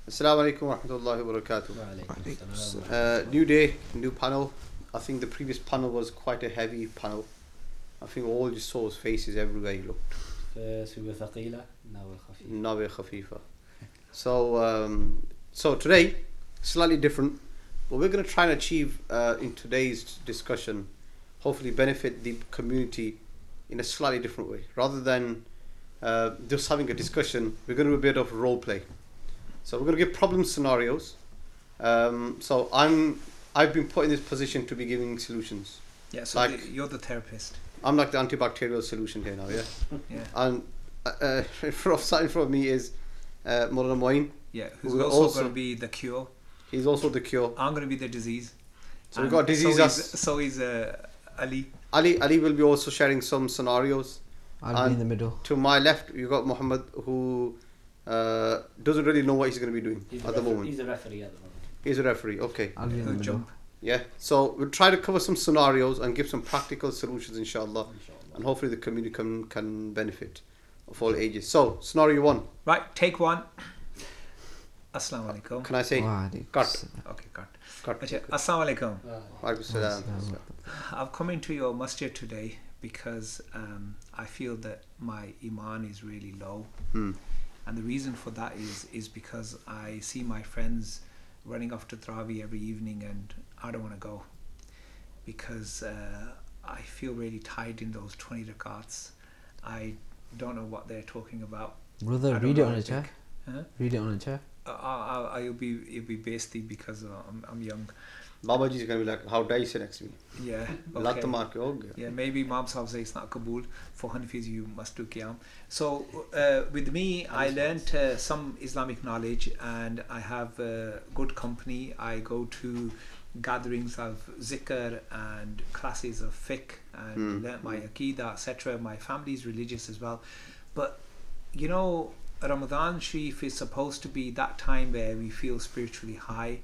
Assalamu alaikum wa rahmatullahi wa barakatuh. New day, new panel. I think the previous panel was quite a heavy panel. I think all you saw was faces everywhere you looked. First we were ثقيلة, now we're خفيفة. Now we're khafifa. So today, slightly different. What we're going to try and achieve in today's discussion, hopefully benefit the community in a slightly different way. Rather than just having a discussion, we're going to do a bit of role play. So we're going to give problem scenarios. So I've been put in this position to be giving solutions. Yeah, so like, you're the therapist. I'm like the antibacterial solution here now, yeah? Yeah. And in front of me is Molana Moeen. Yeah, who's also going to be the cure. He's also the cure. I'm going to be the disease. So we've got disease. So is Ali. Ali will be also sharing some scenarios. I'll be in the middle. To my left, you got Muhammad, who doesn't really know what he's going to be doing at the moment. He's a referee at the moment. He's a referee, okay. I'll be in the middle. Jump. Yeah, so we'll try to cover some scenarios and give some practical solutions, inshallah. And hopefully the community can benefit of all ages. So, scenario 1. Right, take 1. Assalamu alaikum. Can I say? Cut. Okay, cut. Okay. Assalamu alaikum. Walaikum salam. I've come into your masjid today because I feel that my Iman is really low. And the reason for that is because I see my friends running off to Tarawih every evening and I don't want to go because I feel really tied in those 20 rakats. I don't know what they're talking about. Brother, read it on a chair. Huh? Read it on a chair. It'll be basically because I'm young. Baba Ji's going to be like, how dare you sit next to me? Yeah. Okay. Yeah, maybe Imam Sahib says it's not Kabul. For Hanafis, you must do Qiyam. So with me, I learnt some Islamic knowledge and I have good company. I go to gatherings of zikr and classes of fiqh and learnt my aqidah, etc. My family is religious as well. But, you know, Ramadan Sharif is supposed to be that time where we feel spiritually high.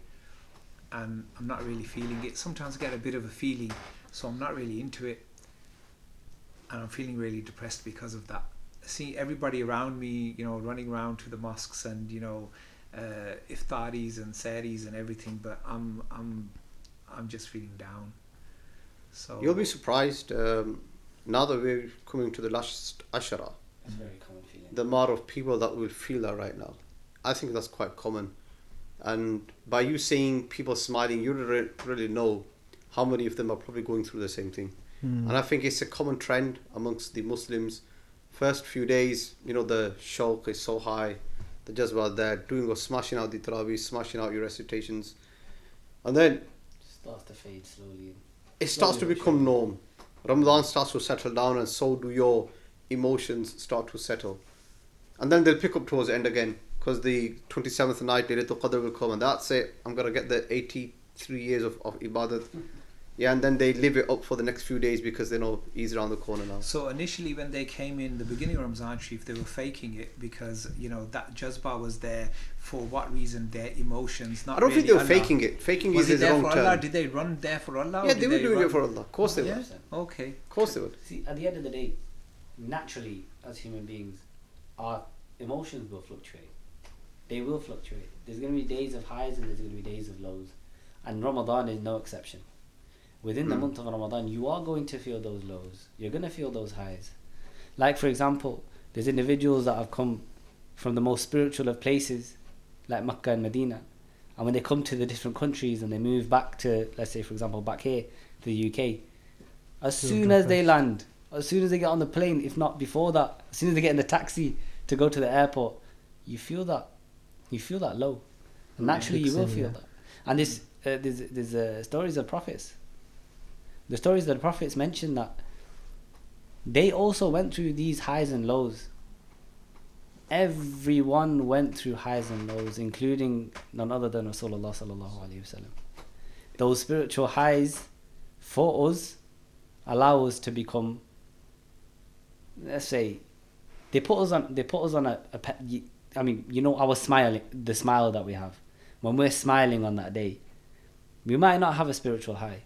And I'm not really feeling it. Sometimes I get a bit of a feeling, so I'm not really into it. And I'm feeling really depressed because of that. I see everybody around me, you know, running around to the mosques and, you know, iftaris and saris and everything, but I'm just feeling down. So you'll be surprised now that we're coming to the last Ashara. It's a very common feeling. The amount of people that will feel that right now. I think that's quite common. And by you seeing people smiling, you really know how many of them are probably going through the same thing. And I think it's a common trend amongst the Muslims. First few days, you know, the shawq is so high, the jazba there, doing or smashing out the tarawih, smashing out your recitations. And then Starts to fade slowly. It starts to become norm. Ramadan starts to settle down and so do your emotions start to settle. And then they'll pick up towards the end again. Because the 27th night, Laylatul Qadr will come and that's it. I'm going to get the 83 years of ibadat. Yeah, and then they live it up for the next few days because they know Eid's around the corner now. So initially when they came in the beginning of Ramzan Sharif, they were faking it because, you know, that jazba was there for what reason? Their emotions, not I don't really think they were Allah. faking it. Faking Was is it the there wrong for term. Allah? Did they run there for Allah? Yeah, or they were doing it for Allah. Of course they would. Yeah? Okay. Of course they would. See, at the end of the day, naturally, as human beings, our emotions will fluctuate. They will fluctuate. There's going to be days of highs and there's going to be days of lows. And Ramadan is no exception. Within the month of Ramadan, you are going to feel those lows. You're going to feel those highs. Like, for example, there's individuals that have come from the most spiritual of places, like Makkah and Medina. And when they come to the different countries and they move back to, let's say, for example, back here to the UK, as soon as they land, as soon as they get on the plane, if not before that, as soon as they get in the taxi to go to the airport, you feel that low. And naturally you will feel that. And there's stories of prophets. The stories of the prophets mention that they also went through these highs and lows. Everyone went through highs and lows, including none other than Rasulullah sallallahu alaihi wasallam. Those spiritual highs for us allow us to become, let's say, they put us on a I mean, you know, our smiling, the smile that we have when we're smiling on that day, we might not have a spiritual high,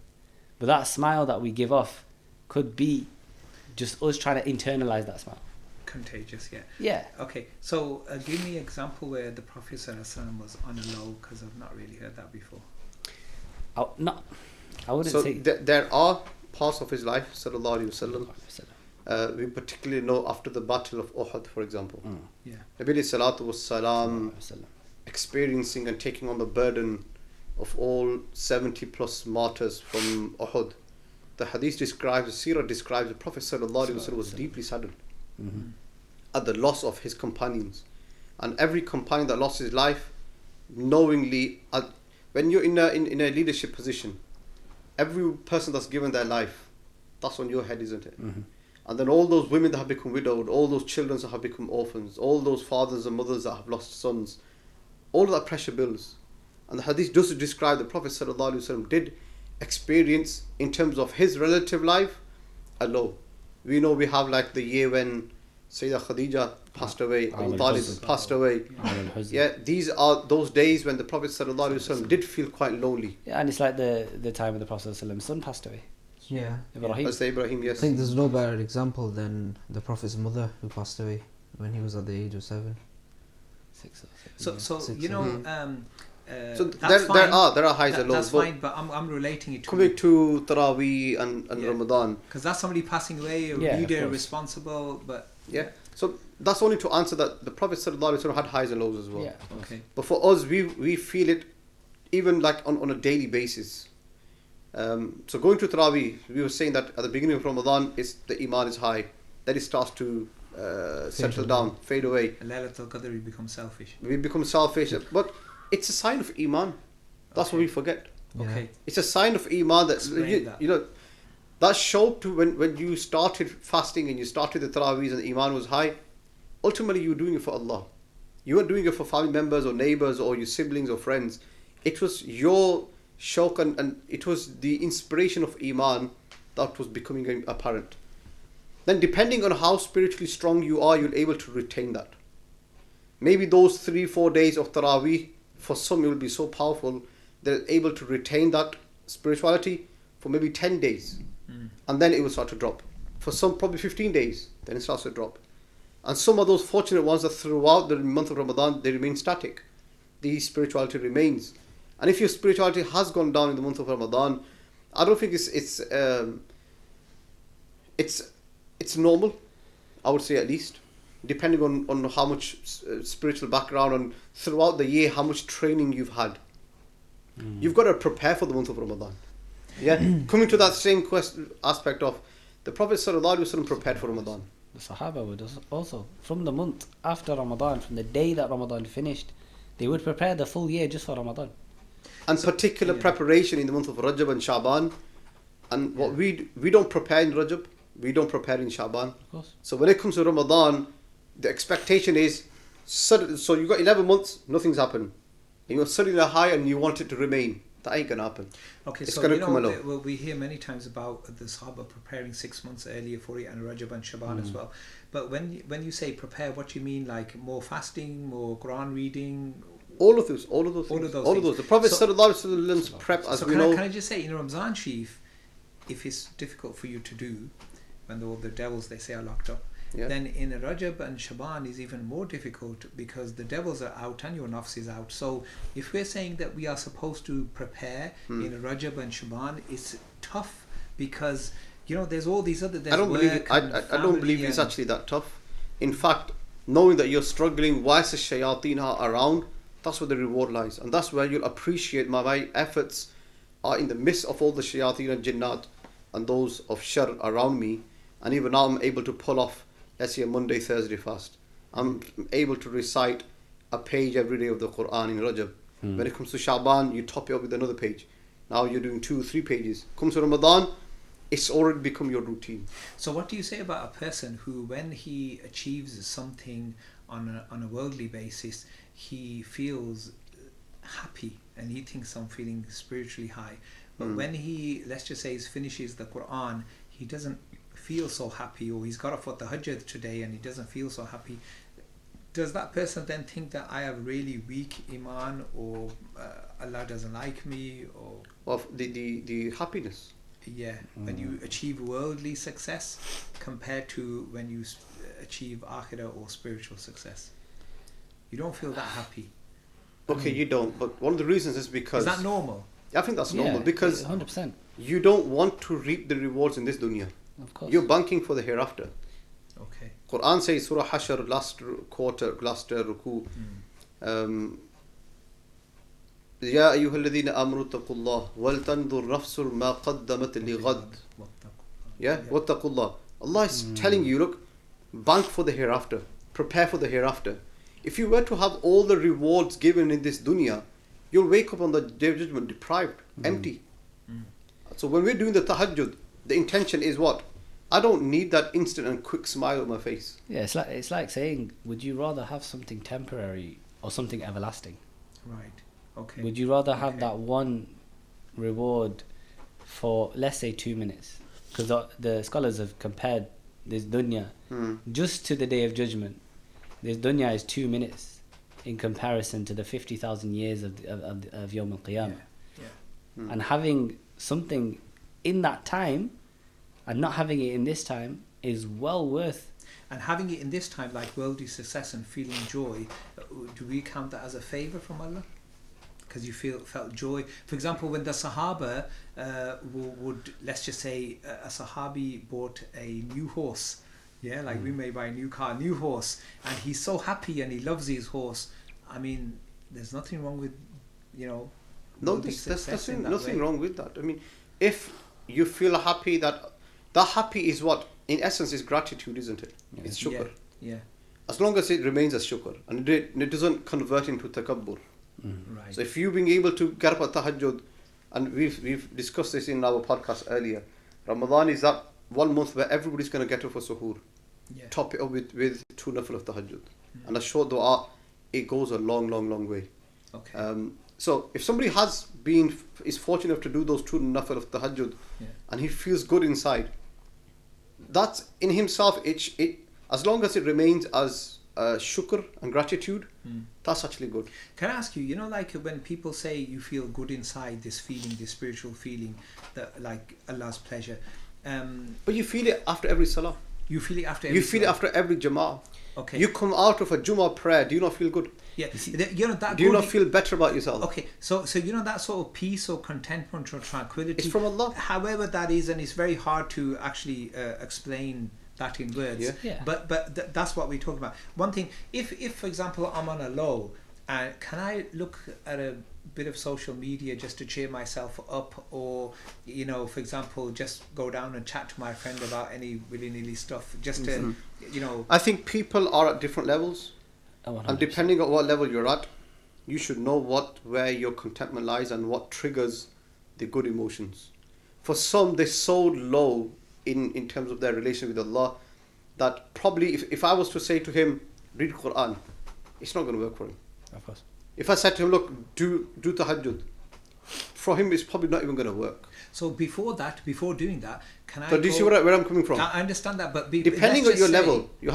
but that smile that we give off could be just us trying to internalize that smile. contagious, yeah. Yeah. Okay, so give me an example where the Prophet ﷺ was on a low, because I've not really heard that before. I wouldn't So say. there are parts of his life, sallallahu alaihi wasallam. We particularly know after the Battle of Uhud, for example. Yeah. Nabi salatu was salam experiencing and taking on the burden of all 70 plus martyrs from Uhud. The hadith describes, the seerah describes, the Prophet sallallahu alaihi wasallam was deeply saddened at the loss of his companions. And every companion that lost his life, knowingly, when you're in a leadership position, every person that's given their life, that's on your head, isn't it? And then all those women that have become widowed, all those children that have become orphans, all those fathers and mothers that have lost sons, all of that pressure builds. And the hadith does describe the Prophet ﷺ did experience, in terms of his relative life, a low. We know we have like the year when Sayyidah Khadija passed away, Abu Talib passed away. Yeah, these are those days when the Prophet ﷺ did feel quite lonely. Yeah, and it's like the time when the Prophet ﷺ's son passed away. Yeah. Ibrahim. As Ibrahim, yes. I think there's no better example than the Prophet's mother who passed away when he was at the age of 7. 6 or 7. So Six, you know, So that's there fine. are highs and lows. That's fine, but I'm relating it to Coming to Taraweeh and Ramadan. because that's somebody passing away, a Yeah, of leader, course. responsible, but Yeah. So that's only to answer that the Prophet ﷺ had highs and lows as well. Yeah. okay. But for us, we feel it even like on a daily basis. So going to Taraweeh, we were saying that at the beginning of Ramadan, the Iman is high. Then it starts to settle down, fade away. Laylatul Qadr, you become selfish. We become selfish. But it's a sign of Iman. That's what we forget. Yeah. Okay. It's a sign of Iman that, Explain that. you know, that showed to when you started fasting and you started the Taraweehs and the Iman was high, ultimately you were doing it for Allah. You weren't doing it for family members or neighbors or your siblings or friends. It was your shawq and it was the inspiration of Iman that was becoming apparent. Then depending on how spiritually strong you are, you're able to retain that. Maybe those 3-4 days of Taraweeh, for some it will be so powerful, they're able to retain that spirituality for maybe 10 days. And then it will start to drop. For some, probably 15 days, then it starts to drop. And some of those fortunate ones that throughout the month of Ramadan, they remain static. The spirituality remains. And if your spirituality has gone down in the month of Ramadan, I don't think it's normal, I would say at least. Depending on how much spiritual background and throughout the year, how much training you've had. You've got to prepare for the month of Ramadan. Yeah, coming to that same aspect of the Prophet ﷺ prepared for Ramadan. The Sahaba would also, from the month after Ramadan, from the day that Ramadan finished, they would prepare the full year just for Ramadan. And particular preparation in the month of Rajab and Shaban. And what we don't prepare in Rajab, we don't prepare in Shaban. Of course. So when it comes to Ramadan, the expectation is, so you've got 11 months, nothing's happened. And you're suddenly high and you want it to remain. That ain't gonna happen. Okay, It's so gonna you come know, along. well, we hear many times about the Sahaba preparing 6 months earlier for it, and Rajab and Shaban as well. But when you say prepare, what do you mean? Like more fasting, more Quran reading? All of those things. All of those. The Prophet So- ﷺ's prep, as So we can know. I just say, in Ramzan Sharif, if it's difficult for you to do, when all the devils, they say, are locked up, Yeah. then in Rajab and Shaban is even more difficult because the devils are out and your nafs is out. So if we're saying that we are supposed to prepare in Rajab and Shaban, it's tough because, you know, there's all these other, there's I don't believe it. work I and don't family believe it's and- actually that tough. In fact, knowing that you're struggling whilst the shayateen are around, that's where the reward lies, and that's where you'll appreciate my efforts are in the midst of all the shayateen and jinnat and those of shar around me, and even now I'm able to pull off, let's say, a Monday, Thursday fast. I'm able to recite a page every day of the Quran in Rajab. When it comes to Shaban, you top it up with another page. Now you're doing 2-3 pages. Comes to Ramadan, it's already become your routine. So what do you say about a person who, when he achieves something on a worldly basis, he feels happy and he thinks, I'm feeling spiritually high, but when he, let's just say, finishes the Quran, he doesn't feel so happy, or he's got off for the Hajj today and he doesn't feel so happy? Does that person then think that I have really weak Iman, or Allah doesn't like me, or Of the happiness. when you achieve worldly success compared to when you achieve akhirah or spiritual success. You don't feel that happy. Okay, you don't. But one of the reasons is because... Is that normal? I think that's normal because 100%. you don't want to reap the rewards in this dunya. Of course. You're banking for the hereafter. Okay. Quran says, Surah Hashr, last quarter, last ruku. يا أيها الذين آمنوا اتقوا الله ولتنظر نفس ما قدمت لغد. Yeah, واتقوا الله. Allah is telling you, look, bank for the hereafter, prepare for the hereafter. If you were to have all the rewards given in this dunya, you'll wake up on the day of judgment deprived, empty. So when we're doing the tahajjud, the intention is what? I don't need that instant and quick smile on my face. Yeah, it's like saying, would you rather have something temporary or something everlasting? Right. Okay. Would you rather have that one reward for, let's say, 2 minutes? Because the scholars have compared this dunya just to the day of judgment. This dunya is 2 minutes in comparison to the 50,000 years of Yawm al-Qiyamah. Yeah. And having something in that time and not having it in this time is well worth. And having it in this time, like worldly success and feeling joy, do we count that as a favour from Allah? Because you felt joy. For example, when the Sahaba would, let's just say, a Sahabi bought a new horse. Yeah, like we may buy a new car, new horse, and he's so happy and he loves his horse. I mean, there's nothing wrong with, No, worldly there's success in that nothing way. wrong with that. I mean, if you feel happy, that happy is what? In essence, is gratitude, isn't it? Yeah. It's shukr. Yeah. As long as it remains as shukr and it doesn't convert into takabbur. Right. So if you being able to get up at tahajjud, and we've discussed this in our podcast earlier, Ramadan is that 1 month where everybody's going to get up for suhoor. Yeah. Top it up with 2 nafil of tahajjud. And a short dua, it goes a long way. Okay. So if somebody is fortunate enough to do those 2 nafil of tahajjud, and he feels good inside, that's in himself, it as long as it remains as shukr and gratitude, that's actually good. Can I ask you, like when people say you feel good inside, this feeling, this spiritual feeling, that like Allah's pleasure, But you feel it after every salah. you feel it after every You feel it salah? after every jama'ah. Okay. You come out of a Jummah prayer, do you not feel good? Yeah. That Do you not good- feel better about yourself? Okay, so that sort of peace or contentment or tranquility. It's from Allah. However that is, and it's very hard to actually explain that in words. Yeah. Yeah. But that's what we're talking about. One thing, if for example I'm on a low, can I look at a bit of social media just to cheer myself up, or for example, just go down and chat to my friend about any willy-nilly stuff, just to I think people are at different levels. Oh, And depending on what level you're at, you should know where your contentment lies and what triggers the good emotions. For some, they're so low in terms of their relation with Allah that probably if I was to say to him, read Quran, it's not going to work for him. Of course. If I said to him, look, do tahajjud, for him it's probably not even going to work. So before doing that, can I? So do you see where I'm coming from? I understand that, but Depending let's on your just say- level, you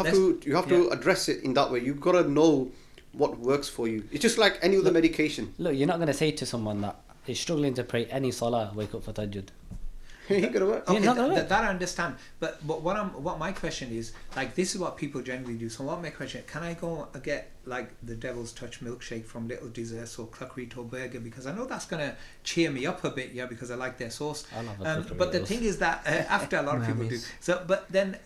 have to address it in that way. You've got to know what works for you. It's just like any other medication. Look, you're not going to say to someone that is struggling to pray any salah, wake up for tahajjud. It ain't gonna work. Yeah, Okay, not gonna work. that I understand, but what my question is, like, this is what people generally do. So what my question, can I go and get like the Devil's Touch milkshake from Little Desserts or Cluckerito Burger, because I know that's gonna cheer me up a bit, yeah, because I like their sauce. I'll have a But the Cluckerito's. thing is that after a lot of people do, Mammies. so but then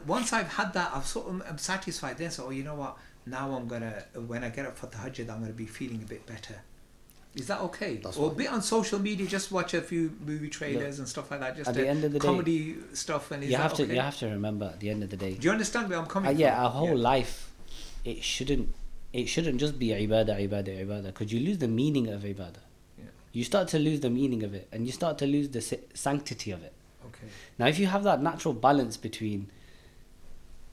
once I've had that, I'm satisfied. Then so you know what? Now I'm gonna, when I get up for tahajjud, I'm gonna be feeling a bit better. Is that okay? That's Or a fine. bit on social media, just watch a few movie trailers and stuff like that. Just At the end of the day, comedy stuff, and is You that have to okay? you have to remember at the end of the day. Do you understand where I'm coming from? Yeah, our whole life, it shouldn't just be ibadah, because you lose the meaning of ibadah. Yeah. You start to lose the meaning of it, and you start to lose the sanctity of it. Okay. Now, if you have that natural balance between,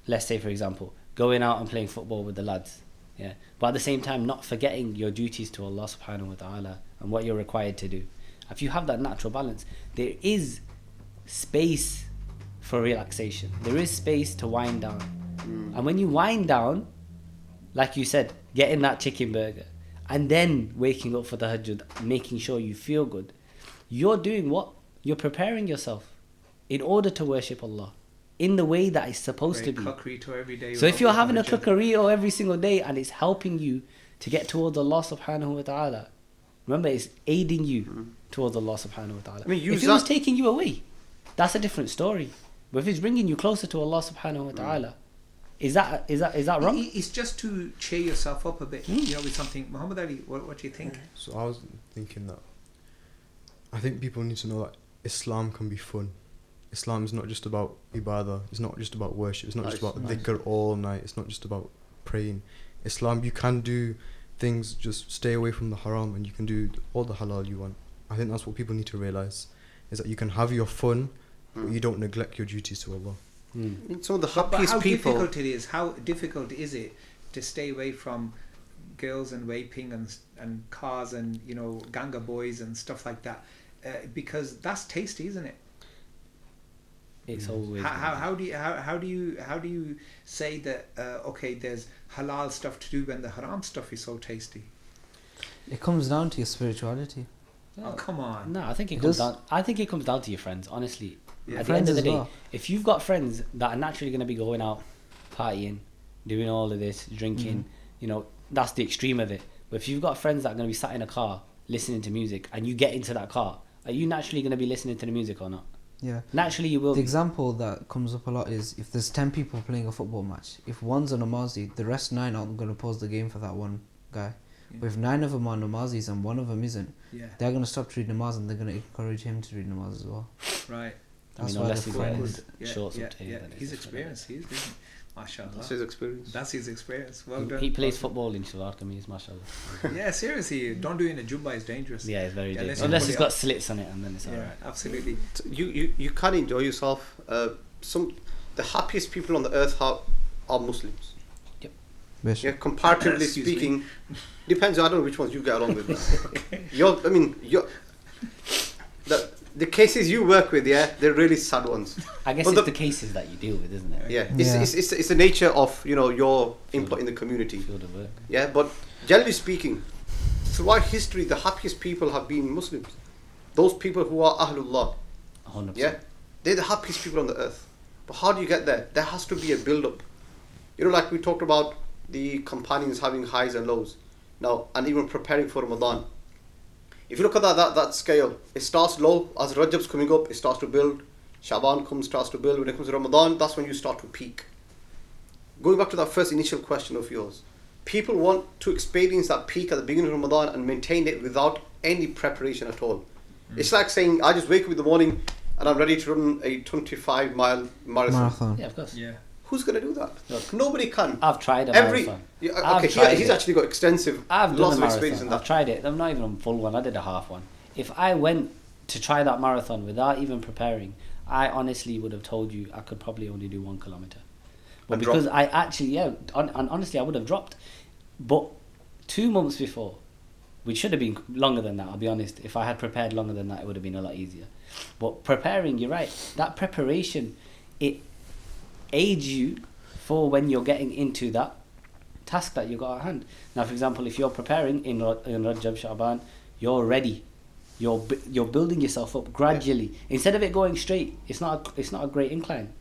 let's say, for example, going out and playing football with the lads, yeah, but at the same time not forgetting your duties to Allah subhanahu wa ta'ala and what you're required to do. If you have that natural balance, there is space for relaxation. There is space to wind down. And when you wind down, like you said, getting that chicken burger and then waking up for the tahajjud, making sure you feel good, you're doing what? You're preparing yourself in order to worship Allah. in the way that it's supposed to be. Cocorito every day. So if you're having a cocorito every single day and it's helping you to get towards Allah subhanahu wa ta'ala, remember it's aiding you towards Allah subhanahu wa ta'ala. I mean, if it was taking you away, that's a different story. But if it's bringing you closer to Allah subhanahu wa ta'ala, is that wrong? It's just to cheer yourself up a bit, you know, with something. Muhammad Ali, what do you think? So I was thinking that I think people need to know that Islam can be fun. Islam is not just about ibadah. It's not just about worship. It's not just about dhikr all night. It's not just about praying. Islam, you can do things, just stay away from the haram, and you can do all the halal you want. I think that's what people need to realize, is that you can have your fun, but you don't neglect your duties to Allah. Some of the But happiest people. how difficult is it to stay away from girls and vaping and cars and, you know, ganga boys and stuff like that? Because that's tasty, isn't it? It's always How do you say that okay, there's halal stuff to do when the haram stuff is so tasty? It comes down to your spirituality. Oh, come on. No, I think it It comes does. down. I think it comes down to your friends. Honestly, Yeah. at the end Friends of the as day, well. if you've got friends that are naturally going to be going out, partying, doing all of this, drinking, you know, that's the extreme of it. But if you've got friends that are going to be sat in a car listening to music, and you get into that car, are you naturally going to be listening to the music or not? Yeah. Naturally, you will. The be. example that comes up a lot is if there's 10 people playing a football match, if one's a Namazi, the rest 9 aren't going to pause the game for that one guy. Yeah. But if 9 of them are Namazis and one of them isn't, Yeah. they're going to stop to read namaz and they're going to encourage him to read namaz as well. Right. I mean, That's why unless the he's wearing focus- shorts up to him, then He's it's experienced. He's isn't he? Mashallah. That's his experience. That's his experience. Well done. He plays football in Shalom Kameez, mashallah. Yeah, seriously. Don't do it in a jubba. It's dangerous. Yeah, it's very Yeah, dangerous. unless you Unless put it's it got up. slits on it, and then it's Yeah, alright. absolutely. You can enjoy yourself. The happiest people on the earth are Muslims. Yeah, comparatively Excuse me. speaking, depends. I don't know which ones you get along with. The cases you work with, yeah, they're really sad ones. I guess But it's the- the cases that you deal with, isn't it? Yeah, Yeah. it's the nature of your input in the community. Field of work. Yeah, but generally speaking, throughout history, the happiest people have been Muslims. Those people who are Ahlullah. 100%. Yeah, they're the happiest people on the earth. But how do you get there? There has to be a build-up. Like we talked about the companions having highs and lows. Now, and even preparing for Ramadan. If you look at that scale, it starts low. As Rajab's coming up, it starts to build. Shaban starts to build. When it comes to Ramadan, that's when you start to peak. Going back to that first initial question of yours, people want to experience that peak at the beginning of Ramadan and maintain it without any preparation at all. It's like saying, I just wake up in the morning and I'm ready to run a 25-mile marathon. Yeah, of course. Yeah. Who's going to do that? Look, Nobody can. I've tried a marathon. Yeah, I've okay, tried he's it. actually got extensive, I've lots done of a experience in marathon. that. I've tried it. I'm not even a full one. I did a half one. If I went to try that marathon without even preparing, I honestly would have told you I could probably only do 1 kilometer. But And because drop. I actually, and honestly, I would have dropped. But 2 months before, which should have been longer than that, I'll be honest. If I had prepared longer than that, it would have been a lot easier. But preparing, you're right. That preparation, it aids you for when you're getting into that task that you got at hand. Now, for example, if you're preparing in Rajab, Sha'ban, you're ready. You're building yourself up gradually. Instead of it going straight, it's not a great incline.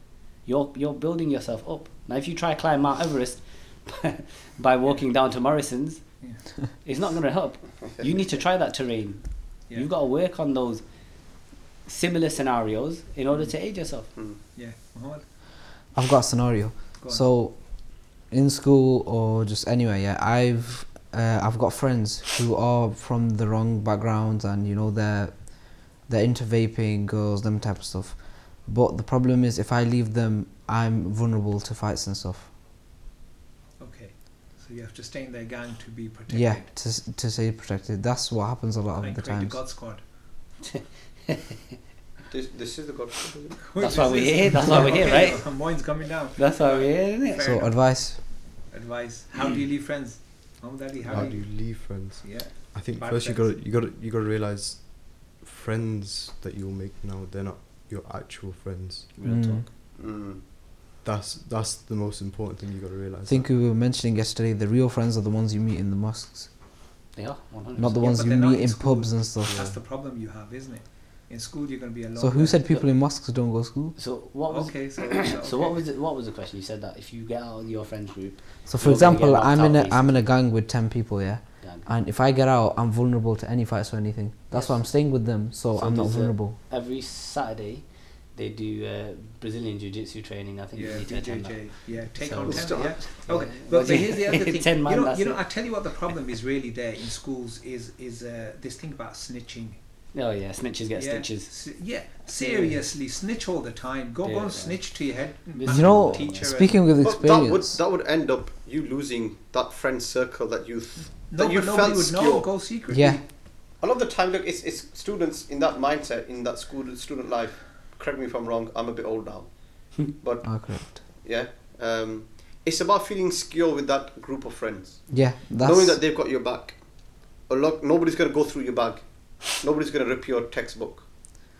You're building yourself up. Now, if you try climb Mount Everest by walking down to Morrison's, it's not going to help. You need to try that terrain. Yeah. You've got to work on those similar scenarios in order to aid yourself. Yeah. Muhammad? I've got a scenario. Go on. So, in school or just anywhere, yeah, I've got friends who are from the wrong backgrounds, and they're into vaping, girls, them type of stuff. But the problem is, if I leave them, I'm vulnerable to fights and stuff. Okay. So you have to stay in their gang to be protected. Yeah, to stay protected. That's what happens a lot of the Create a times. God squad. This is the God. That's why we're here. That's why we're here, right? Moeen's coming down. That's why we're here, isn't it? Fair So enough. advice. How do you leave friends? Muhammad Ali, How do you leave friends? Yeah. I think Bad first friends. you gotta realize friends that you'll make now, they're not your actual friends. Real talk. That's the most important thing you gotta realize. I think we were mentioning yesterday, the real friends are the ones you meet in the mosques, They are 100%. not the Yeah, ones but you they're not meet in in school. pubs and stuff. That's the problem you have, isn't it? In school, you're going to be alone. So who said people in mosques don't go to school? So what was Okay, so so what was it? What was the question? You said that if you get out of your friends group, So for you're gonna example, get knocked out, I'm in a gang with 10 people, yeah. yeah. And if I get out, I'm vulnerable to any fights or anything. That's Yes. why I'm staying with them, so I'm not there's vulnerable. Every Saturday, they do Brazilian Jiu-Jitsu training. I think yeah, you need to attend that. BJJ, yeah, take So- on 10, yeah. Yeah. Okay, but here's the other thing. 10 man, that's you know, it. I tell you what the problem is really there in schools is this thing about snitching. Oh yeah, snitches get Yeah, stitches. yeah, seriously, snitch all the time. Go Yeah, and yeah. snitch to your head. You You know, teacher speaking with But experience, that would end up you losing that friend circle that you No, that you but nobody felt would know. secure. Go secretly. Yeah. A lot of the time, look, it's students in that mindset, in that student life. Correct me if I'm wrong. I'm a bit old now, but correct. yeah, it's about feeling secure with that group of friends, Yeah, knowing that that's they've got your back. Nobody's gonna go through your bag. Nobody's gonna rip your textbook.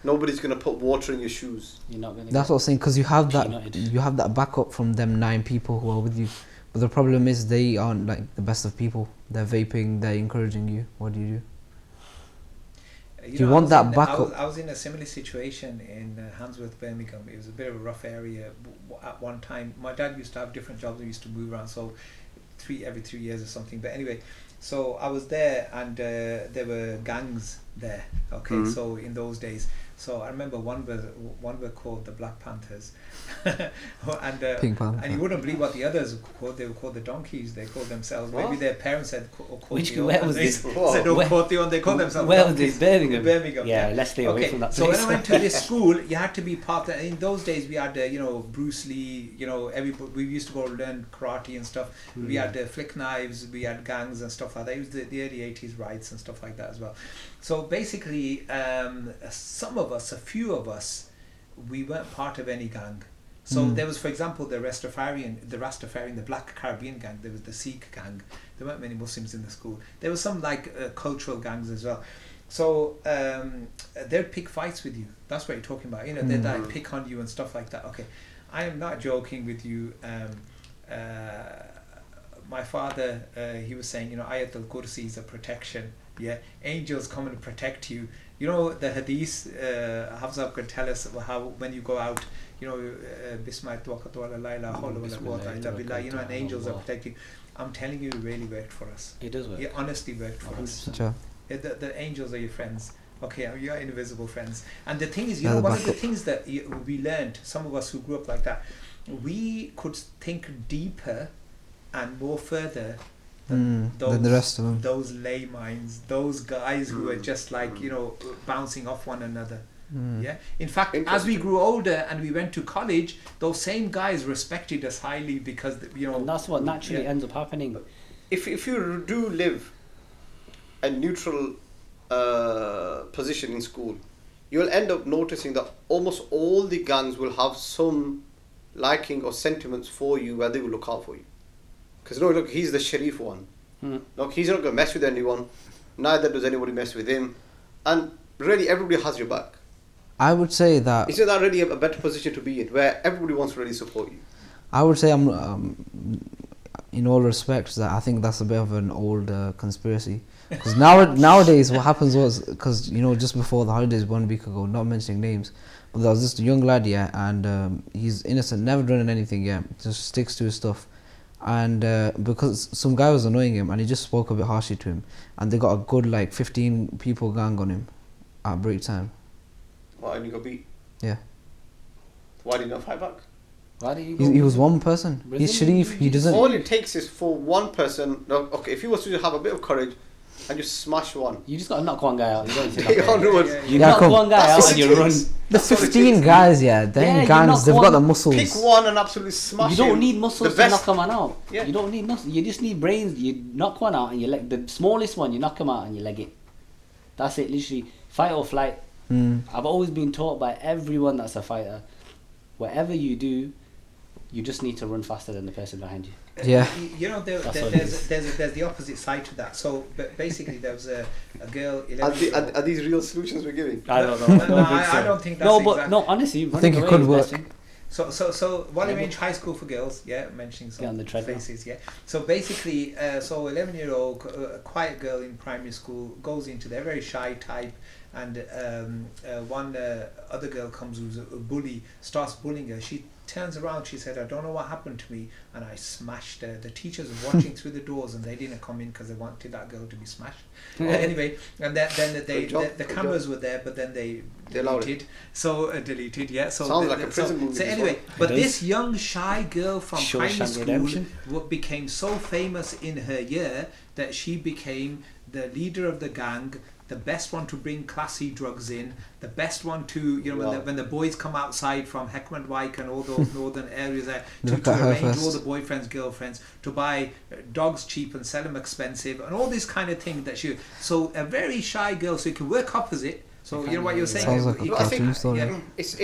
Nobody's gonna put water in your shoes. You're not gonna. that's get what I'm saying, because you have United. that backup from them 9 people who are with you. But the problem is they aren't like the best of people. They're vaping. They're encouraging you. What do you do? You know, want that I backup. was in a similar situation in Handsworth, Birmingham. It was a bit of a rough area at one time. My dad used to have different jobs. We used to move around, so every 3 years or something. But anyway, so I was there, and there were gangs there. Okay, Mhm. so in those days, so I remember one were called the Black Panthers, and Pink Panther. and you wouldn't believe what the others were called. They were called the Donkeys. They called themselves. Maybe What? their parents had called Where the was they this? said, "No, Where- quote the on." They called themselves. Where was Donkeys. this? Birmingham. Birmingham. Yeah, let's stay away from that So when place. I went to this school, you had to be part of. In those days, we had Bruce Lee. Everybody. We used to go learn karate and stuff. We had flick knives. We had gangs and stuff like that. It was the early '80s riots and stuff like that as well. So basically, some of us, a few of us, we weren't part of any gang. So there was, for example, the Rastafarian, the Black Caribbean gang. There was the Sikh gang. There weren't many Muslims in the school. There was some cultural gangs as well. So they'd pick fights with you. That's what you're talking about. They'd like pick on you and stuff like that. Okay, I am not joking with you. My father, he was saying, Ayatul Kursi is a protection. Yeah, angels come and protect you. The hadith, Hafiz could tell us how when you go out, Bismillah, Tawakkatu ala Allah, la hawla wa la quwwata illa billah, and angels are protecting. I'm telling you, it really worked for us. It does work. It honestly worked for us. 100%. Sure. The angels are your friends. Okay, you're invisible friends. And the thing is, Yeah, the one of the backup. things that we learned, some of us who grew up like that, we could think deeper and more further than Than the rest of them. those lay minds, those guys who are just like bouncing off one another. Yeah. In fact, as we grew older and we went to college, those same guys respected us highly because And that's what naturally ends up happening. If you do live a neutral position in school, you'll end up noticing that almost all the gangs will have some liking or sentiments for you where they will look out for you. Because look, he's the Sharif one. Look, he's not going to mess with anyone. Neither does anybody mess with him. And really, everybody has your back. I would say that Isn't that really a better position to be in, where everybody wants to really support you? I would say I'm in all respects that I think that's a bit of an old conspiracy. Because nowadays what happens was, because just before the holidays 1 week ago, not mentioning names, but there was this young lad, yeah, and he's innocent, never done anything, yeah, just sticks to his stuff. And because some guy was annoying him and he just spoke a bit harshly to him, and they got a good 15 people gang on him at break time. Why didn't you go beat? Yeah. Why did you not fight back? Why do you? He was one person. He's Brazilian Sharif. He doesn't. All it takes is for one person. Okay, if you was to have a bit of courage and just smash one. You just got to knock one guy out. You don't They all know what- You Yeah, knock come. one guy That's out and what you it run. takes. The That's what it 15 takes. guys, yeah, they're Yeah, in you gangs. knock They've got one- the muscles. Pick one and absolutely smash You don't him. need muscles The to best- knock a man out. Yeah. You don't need muscles. You just need brains. You knock one out and you leg the smallest one. You knock him out and you leg it. That's it. Literally, fight or flight. I've always been taught by everyone that's a fighter. Whatever you do, you just need to run faster than the person behind you. Yeah. That's what it There's the opposite side to that. So basically, there was a girl. Are these real solutions we're giving? I don't know. No, I don't think that's No, but exact- no. Honestly, I think it could work. So while I'm in high school for girls, yeah, mentioning Get on some the treadmill. faces, yeah. So basically, 11-year-old quiet girl in primary school goes into their very shy type, and one other girl comes who's a bully, starts bullying her. She turns around, she said, I don't know what happened to me, and I smashed her. The teachers were watching through the doors and they didn't come in because they wanted that girl to be smashed. Anyway, and then the cameras were there, but then they deleted. Deleted, yeah. So sounds like a prison movie. So anyway, but this young shy girl from primary school became so famous in her year that she became the leader of the gang, the best one to bring classy drugs in, the best one to, when the boys come outside from Heckmondwike and all those northern areas there, to arrange all the boyfriends, girlfriends, to buy dogs cheap and sell them expensive, and all this kind of thing so a very shy girl, so you can work opposite. So you know what you're saying? Sounds like a cartoon story. Yeah, it's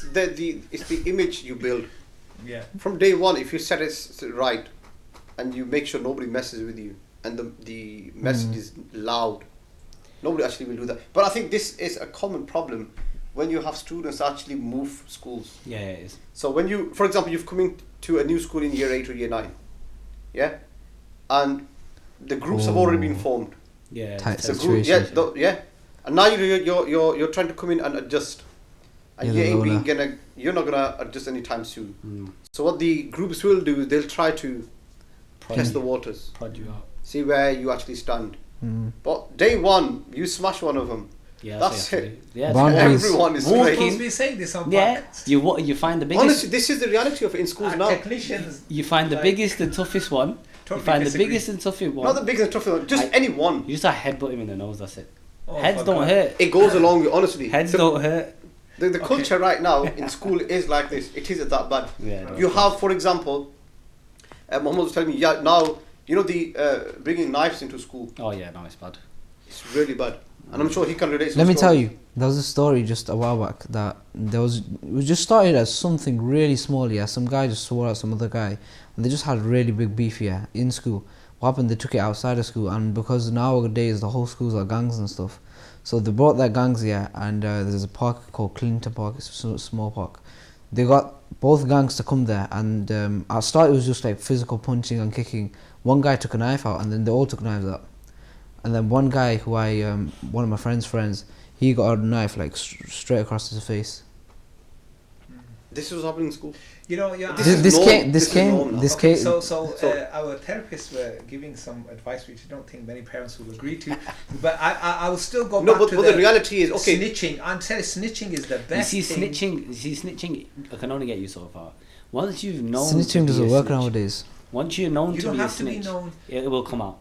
the image you build. Yeah. From day one, if you set it right, and you make sure nobody messes with you, and the message is loud, nobody actually will do that. But I think this is a common problem when you have students actually move schools. Yeah, it is. So when you, for example, you've come into a new school in year 8 or year 9, yeah, and the groups have already been formed. Yeah. Tight The situation. group, and now you're trying to come in and adjust, and you're not gonna adjust anytime soon. So what the groups will do, they'll try to test the waters, Prod you out. see where you actually stand. But day one, you smash one of them. Yeah, that's it. Yeah, Boundaries. Everyone is We're straight. supposed to be saying this on yeah. podcast. You find the biggest. Honestly, this is the reality of it in schools now. Technicians. You find the biggest and toughest one. You Totally find disagree. the biggest and toughest one. Not the biggest trophy, just any one. You just headbutt him in the nose. That's it. Oh, Heads for don't God. hurt. It goes along with, honestly. Heads don't hurt. The culture right now in school is like this. It isn't that bad. Yeah. You have, for example, Muhammad was telling me, now, the bringing knives into school. Oh yeah, no, it's bad. It's really bad. And I'm sure he can relate to Let me the tell story. you, there was a story just a while back that it was just started as something really small. Yeah, some guy just swore at some other guy, and they just had really big beef. Yeah, in school. What happened? They took it outside of school, and because nowadays the whole schools are gangs and stuff, so they brought their gangs here, and there's a park called Clinton Park. It's a small park. They got both gangs to come there, and at start it was just like physical punching and kicking. One guy took a knife out, and then they all took knives out. And then one guy who one of my friends, he got a knife like straight across his face. This was happening in school. This came. So our therapists were giving some advice which I don't think many parents will agree to, but I will still go back to the reality is, okay, snitching. I'm telling you, snitching is the best. Snitching can only get you so far. Once you've known, snitching doesn't work nowadays. Once you're known You to don't be a have to be snitch, known. it will come out.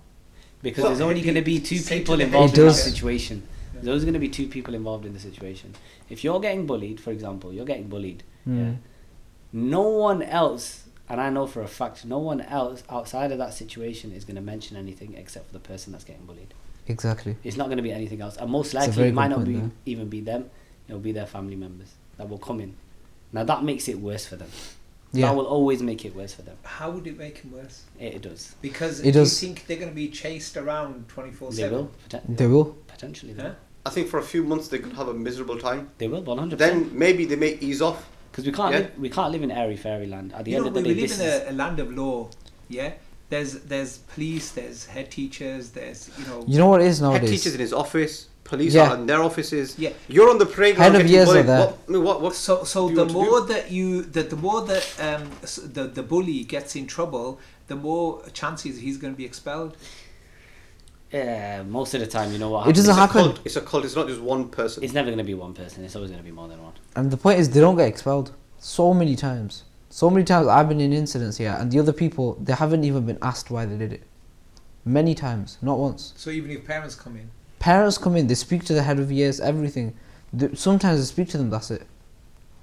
Because Well, there's only going to be two say to people the involved head in that teacher. situation. There's always going to be two people involved in the situation. If you're getting bullied, for example, yeah, no one else, and I know for a fact, no one else outside of that situation is going to mention anything except for the person that's getting bullied. Exactly. It's not going to be anything else. And most a likely very it might good not point be there. even be them. It'll be their family members that will come in. Now that makes it worse for them. Yeah. That will always make it worse for them. How would it make him worse? It does. Because It do does. you think they're going to be chased around 24/7? They will. They will. Potentially. They Huh? will. I think for a few months they could have a miserable time. They will, 100%. Then maybe they may ease off. Because we can't live in airy fairy land. At the You end know, of the we day, live this in is, a land of law. Yeah, there's police, there's head teachers, there's You know what it is Head nowadays? teachers in his office, police Yeah. are in their offices. Yeah. You're on the playground. Head of getting years are bullied. there. What So do you the want to more do? that the bully gets in trouble, the more chances he's going to be expelled. most of the time, you know what It happens? doesn't happen. It's a cult. It's not just one person. It's never going to be one person. It's always going to be more than one. And the point is, they don't get expelled. So many times I've been in incidents here, and the other people, they haven't even been asked why they did it. Many times, not once. So even if parents come in, Parents come in, they speak to the head of years, everything. Sometimes they speak to them, that's it.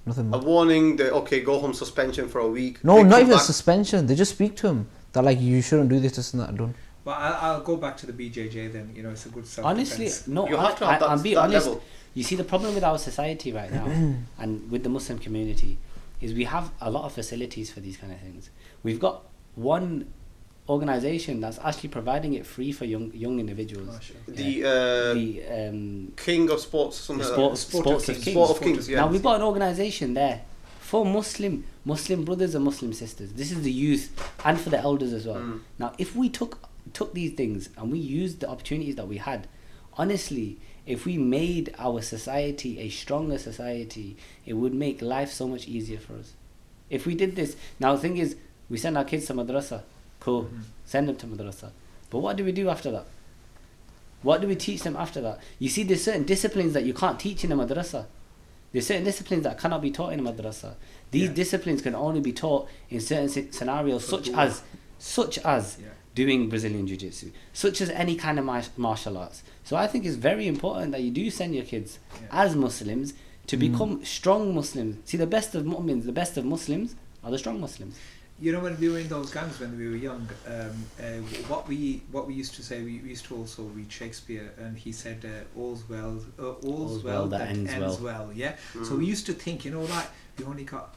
Nothing A more. warning. Go home suspension for a week. No, They not come even back. suspension. They just speak to him. They're like, you shouldn't do this and that. Done. well, I'll go back to the BJJ then. You know, it's a good self-defense. Honestly, no. You have to have that, I'm being that honest. level. You see, the problem with our society right now, and with the Muslim community, is we have a lot of facilities for these kind of things. We've got one organisation that's actually providing it free for young individuals. Oh, sure. The King of Sports. The Something Sports of Kings. Sport of Kings. Yeah. Now we've got an organisation there for Muslim brothers and Muslim sisters. This is the youth and for the elders as well. Now, if we took these things and we used the opportunities that we had, honestly, if we made our society a stronger society, it would make life so much easier for us. If we did this, now the thing is, we send our kids to madrasa, cool, send them to madrasa. But what do we do after that? What do we teach them after that? You see, there's certain disciplines that you can't teach in a madrasa. There's certain disciplines that cannot be taught in a madrasa. These disciplines can only be taught in certain scenarios, such as doing Brazilian Jiu-Jitsu, such as any kind of martial arts. So I think it's very important that you do send your kids as Muslims to become strong Muslims. See, the best of mu'mins, the best of Muslims are the strong Muslims. You know, when we were in those gangs when we were young, what we used to say, we used to also read Shakespeare, and he said, all's well that ends well. Yeah. So we used to think, you know, like, we only got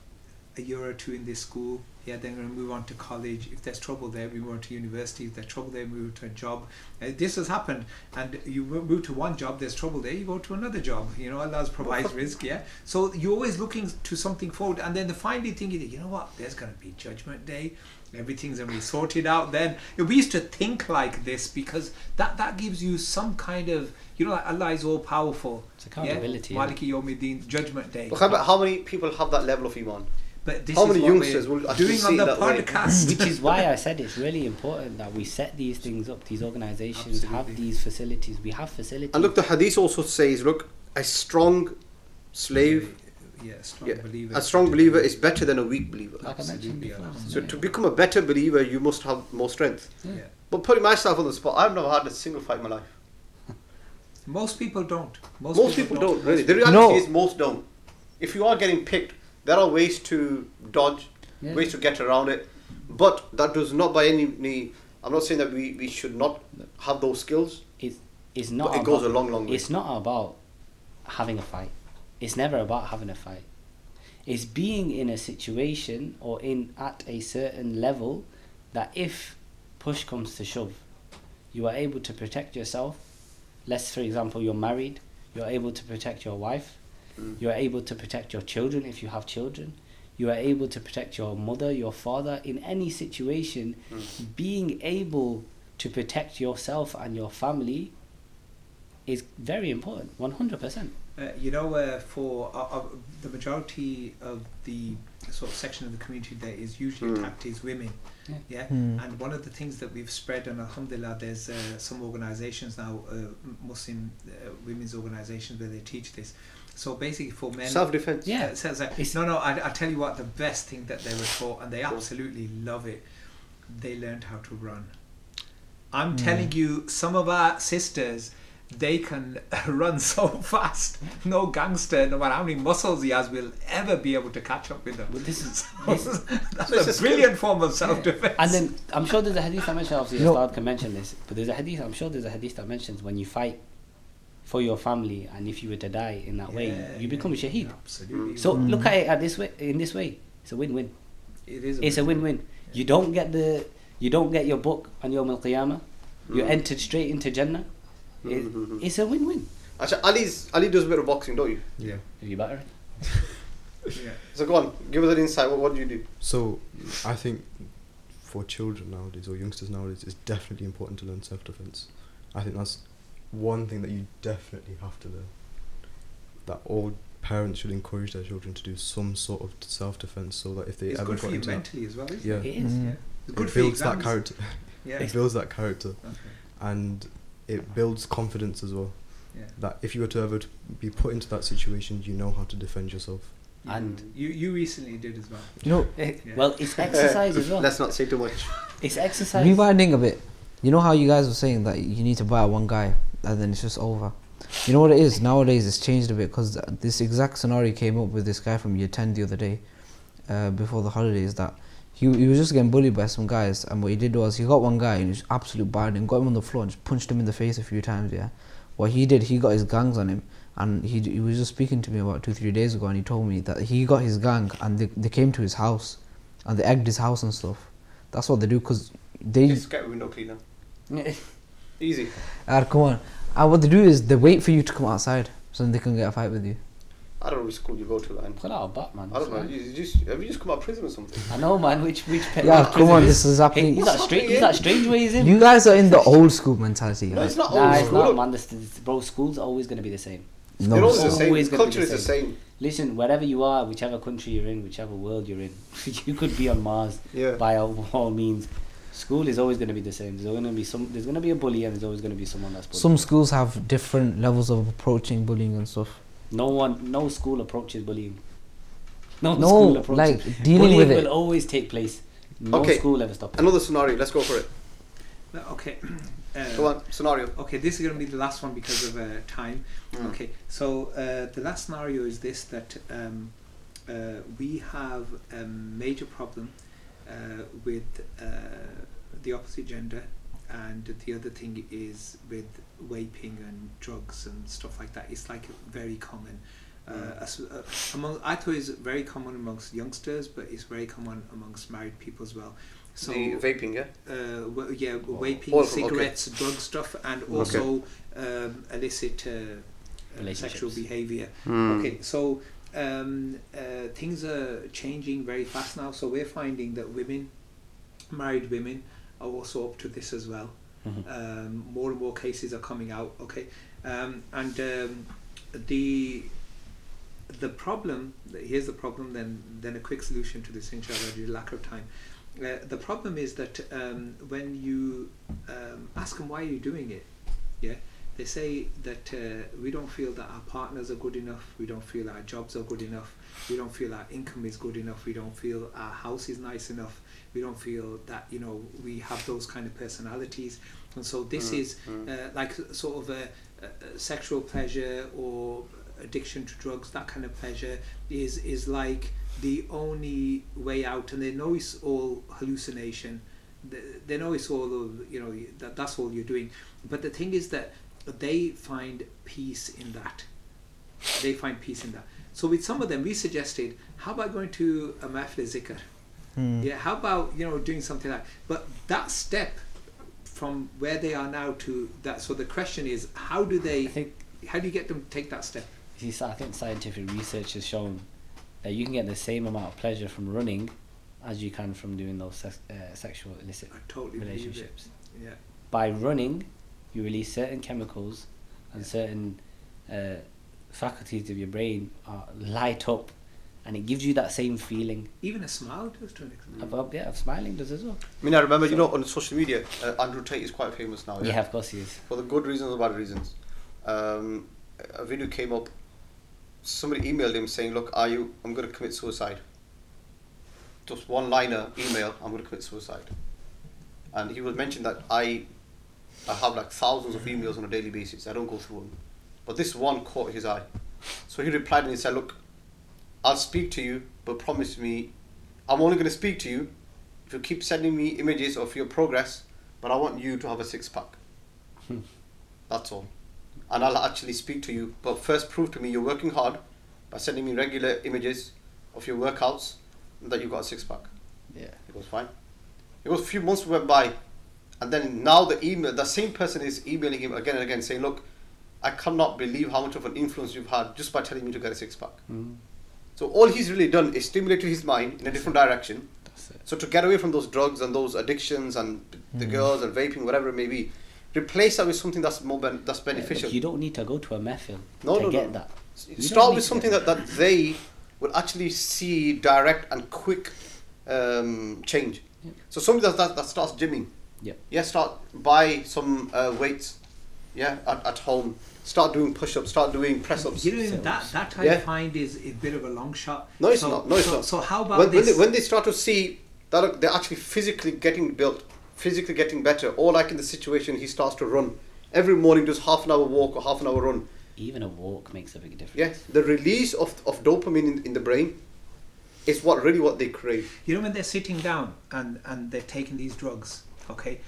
a year or two in this school, then we're going to move on to college. If there's trouble there, we move on to university. If there's trouble there, we move to a job. This has happened, and you move to one job, there's trouble there, you go to another job. You know, Allah provides risk, So you're always looking to something forward, and then the finally thing is, you know what, there's going to be Judgment Day, everything's going to be sorted out then. We used to think like this because that gives you some kind of, you know, like Allah is all powerful. It's accountability. Maliki Yawmiddin, Judgment Day. But how many people have that level of Iman? But this how is many what youngsters we're will actually doing see on the that podcast? Which is why I said it's really important that we set these things up, these organizations have these facilities. We have facilities. And look, the hadith also says, look, a strong slave, believer. a strong believer is better than a weak believer. Like I mentioned before. So to become a better believer, you must have more strength. But putting myself on the spot, I've never had a single fight in my life. Most people don't. Most people don't, really. The reality is most don't. If you are getting picked, there are ways to dodge, ways to get around it. But that does not by any I'm not saying that we should not have those skills. It's not. But it goes a long, long way. It's not about having a fight. It's never about having a fight. It's being in a situation or at a certain level that if push comes to shove, you are able to protect yourself. Let's, for example, you're married, you're able to protect your wife, you're able to protect your children if you have children, you are able to protect your mother, your father. In any situation, being able to protect yourself and your family is very important, 100%. You know, for the majority of the sort of section of the community that is usually attacked is women. And one of the things that we've spread, and alhamdulillah, there's some organizations now, Muslim women's organizations, where they teach this. So basically for men, self-defense. I tell you what, the best thing that they were taught, and they absolutely love it, they learned how to run. I'm telling you, some of our sisters, they can run so fast. No gangster, no matter how many muscles he has, will ever be able to catch up with them. But That's a brilliant form of self-defense. And then I'm sure there's a hadith I mentioned, obviously Ustad can mention this, but I'm sure there's a hadith that mentions when you fight for your family, and if you were to die in that way, you become a shaheed. Absolutely. So look at it in this way. It's a win-win. It's a win-win. You don't get your book on Yawm al-Qiyamah. You're entered straight into Jannah. It's a win-win. Actually, Ali does a bit of boxing, don't you? Yeah. Are you better? So go on, give us an insight. What do you do? So I think for children nowadays, or youngsters nowadays, it's definitely important to learn self-defense. I think that's one thing that you definitely have to learn. That all parents should encourage their children to do some sort of self-defense, so that if they it's ever good got for you into mentally that, as well, isn't yeah, it? It is. It's good it for your builds that exams. character. It builds that character, and it builds confidence as well. That if you were to ever be put into that situation, you know how to defend yourself. And you recently did as well. You know, well, it's exercise as well. Let's not say too much. It's exercise. rewinding a bit. You know how you guys were saying that you need to buy one guy and then it's just over. You know what it is? Nowadays it's changed a bit, because this exact scenario came up with this guy from year 10 the other day, before the holidays, that he was just getting bullied by some guys, and what he did was he got one guy and he was absolute bad and got him on the floor and just punched him in the face a few times. What he did, he got his gangs on him, and he was just speaking to me about 2-3 days ago, and he told me that he got his gang and they came to his house and they egged his house and stuff. That's what they do, because they Just get a window cleaner. Easy. come on. And what they do is they wait for you to come outside so then they can get a fight with you. I don't know which school you go to, man. Pull out a bat, man. I don't know. Have you just come out of prison or something? I know, man. Which Yeah, come on, this is happening. He's that strange way he's in. You guys are in the old school mentality. No, Like. it's not Nah, old it's school. not, man. Bro, school's always going to be the same. They're No, always the it's same. always gonna be Culture the is the same. Listen, wherever you are, whichever country you're in, whichever world you're in, you could be on Mars Yeah. by all means. School is always going to be the same. There's going to be a bully, and there's always going to be someone that's bullied. some schools have different levels of approaching bullying and stuff. No school approaches bullying. No No, school approaches. like dealing Bullying with will it. always take place. No Okay. school ever stops. Another scenario. Let's go for it. Okay. Go on. Scenario. Okay, this is going to be the last one because of time. Mm. Okay, so the last scenario is this, that we have a major problem with the opposite gender, and the other thing is with vaping and drugs and stuff like that. It's like very common. I thought it's very common amongst youngsters, but it's very common amongst married people as well. So The vaping, yeah. vaping, Okay. cigarettes, drug stuff, and also illicit sexual Relationships. behavior. Mm. Okay, so things are changing very fast now. So we're finding that married women, are also up to this as well. Mhm. More and more cases are coming out. Okay, and the problem. Here's the problem. Then a quick solution to this, inshallah, due to lack of time. The problem is that when you ask them why are you doing it, they say that we don't feel that our partners are good enough, we don't feel our jobs are good enough, we don't feel our income is good enough, we don't feel our house is nice enough, we don't feel that we have those kind of personalities, and so this is like sort of a sexual pleasure or addiction to drugs. That kind of pleasure is like the only way out, and they know it's all hallucination. They know it's all that's all you're doing. But the thing is that they find peace in that. So with some of them, we suggested, how about going to a mahfil zikr? Yeah, how about doing something like. But that step from where they are now to that. So the question is, how do you get them to take that step? I think scientific research has shown that you can get the same amount of pleasure from running as you can from doing those sexual illicit I totally relationships. believe it. Yeah. By running, you release certain chemicals, and certain faculties of your brain are light up, and it gives you that same feeling. Even a smile does to an extent. Of smiling does as well. I mean, I remember, on social media, Andrew Tate is quite famous now. Yeah, of course he is. For the good reasons or bad reasons. A video came up. Somebody emailed him saying, "Look, I'm going to commit suicide." Just one-liner email, "I'm going to commit suicide." And he would mention that I have like thousands of emails on a daily basis. I don't go through them, but this one caught his eye. So he replied and he said, "Look, I'll speak to you, but promise me, I'm only going to speak to you if you keep sending me images of your progress, but I want you to have a six-pack. That's all. And I'll actually speak to you, but first prove to me you're working hard by sending me regular images of your workouts and that you've got a six-pack." Yeah. He goes, "Fine." It was a few months went by, and then now the same person is emailing him again and again saying, "Look, I cannot believe how much of an influence you've had just by telling me to get a six-pack." So all he's really done is stimulated his mind in a different direction. That's it. So to get away from those drugs and those addictions and the girls and vaping, whatever it may be, replace that with something that's that's beneficial. You don't need to go to a mahfil No, to no, get no. that. You Start don't with need something to that they would actually see direct and quick change. Yeah. So somebody that starts gymming. Yep. Yeah, start buy some weights. Yeah, at home. Start doing push-ups. Start doing press-ups. Even that I Yeah. find is a bit of a long shot. No, it's not. No, it's not. So how about when they start to see that they're actually physically getting built, physically getting better, or like in the situation he starts to run every morning, does half an hour walk or half an hour run. Even a walk makes a big difference. Yeah, the release of dopamine in the brain is what they crave. when they're sitting down and they're taking these drugs, okay?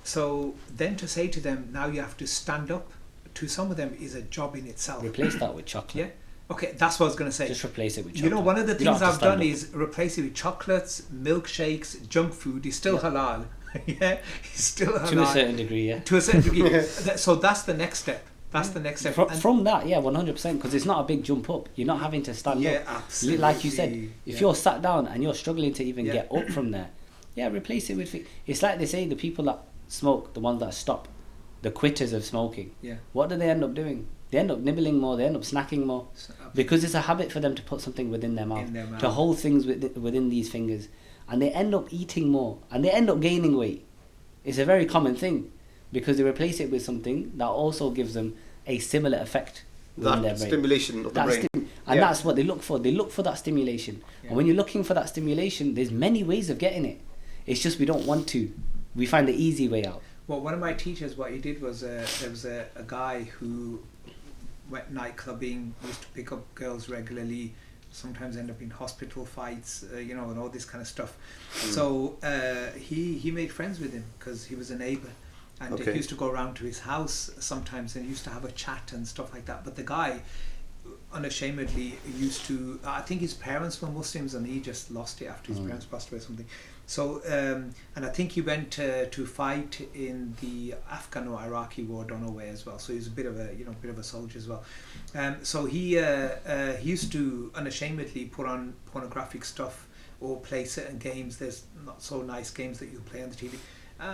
So then to say to them, now you have to stand up, to some of them is a job in itself. Replace that with chocolate. Yeah. Okay, that's what I was going to say. Just replace it with chocolate. One of the You don't things have to I've done stand up. is replace it with chocolates, milkshakes, junk food. It's still halal. Yeah, it's still halal. To a certain degree, yeah. To a certain degree. So that's the next step. That's the next step. From that, yeah, 100%, because it's not a big jump up. You're not having to stand up. Absolutely. Like you said, if you're sat down and you're struggling to even get up from there, replace it with... It's like they say, the people that smoke, the ones that stop, the quitters of smoking, what do they end up doing? They end up nibbling more, they end up snacking more. Because it's a habit for them to put something within their mouth. To hold things within these fingers. And they end up eating more. And they end up gaining weight. It's a very common thing. Because they replace it with something that also gives them a similar effect within their brain. Stimulation of the brain. And that's what they look for. They look for that stimulation. And when you're looking for that stimulation, there's many ways of getting it. It's just we don't want to. We find the easy way out. Well, one of my teachers, what he did was, there was a guy who went nightclubbing, used to pick up girls regularly, sometimes end up in hospital fights, and all this kind of stuff. So he made friends with him because he was a neighbour. And he used to go around to his house sometimes and he used to have a chat and stuff like that. But the guy, unashamedly, used to... I think his parents were Muslims and he just lost it after his parents passed away or something. So, and I think he went to fight in the Afghan or Iraqi war, don't know where as well. So he was a bit of a soldier as well. So he used to unashamedly put on pornographic stuff or play certain games. There's not so nice games that you play on the TV.